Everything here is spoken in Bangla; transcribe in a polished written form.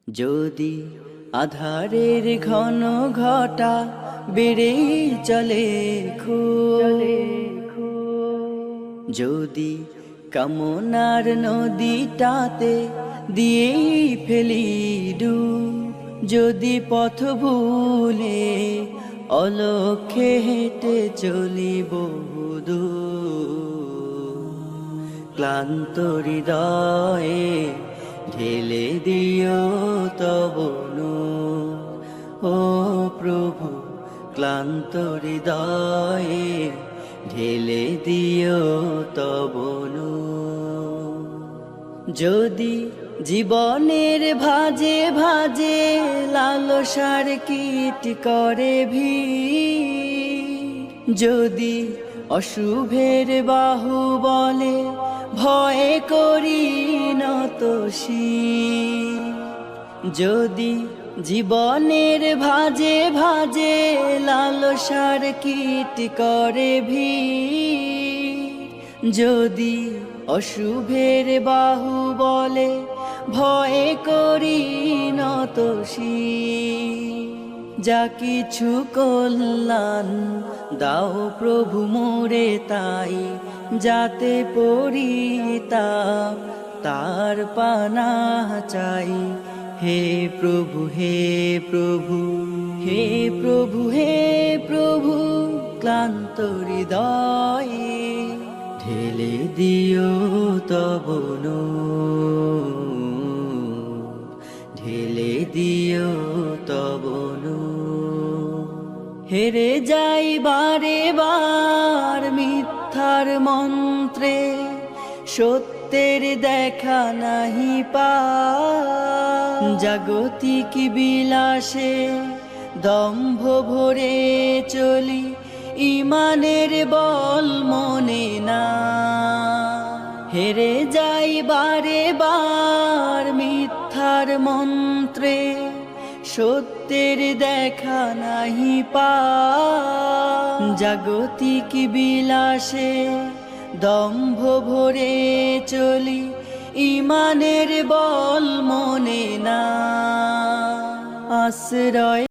যদি আধারের ঘন ঘটা বেড়ে চলে যদি কামনার নদীটাতে দিয়ে ফেলি ডুব, যদি পথ ভুলে অলক্ষ্যে হেঁটে চলি বহুদূর, ক্লান্ত হৃদয়ে ঢেলে দিও তব নূর। ও প্রভু, ক্লান্ত হৃদয়ে ঢেলে দিও তব নূর। যদি জীবনের ভাজে ভাজে লালসার কীট করে ভিড়, যদি অশুভের বাহু বলে ভয় করি নত শির, যদি জীবনের ভাজে ভাজে লালসার কীট করে ভিড়, যদি অশুভের বাহু বলে ভয় করি নত শির, যা কিছু কল্যাণ দাও প্রভু মোরে তাই, যাতে পরিতাপ তার পানাহ চাই। হে প্রভু, হে প্রভু, হে প্রভু, হে প্রভু, ক্লান্ত হৃদয়ে ঢেলে দিও তব নূর, ঢেলে দিও তব নূর। হেরে যাই বারে বার মিথ্যার মন্ত্রে, সত্যের দেখা নাহি পাই, জাগতিক বিলাসে দম্ভ ভরে চলি, ইমানের বল মনে না। হেরে যাই বারে বার মিথ্যার মন্ত্রে, সত্যের দেখা নাহি পাই, জাগতিক বিলাসে দম্ভ ভরে চলি, ইমানের বল মনে না। আশ্রয়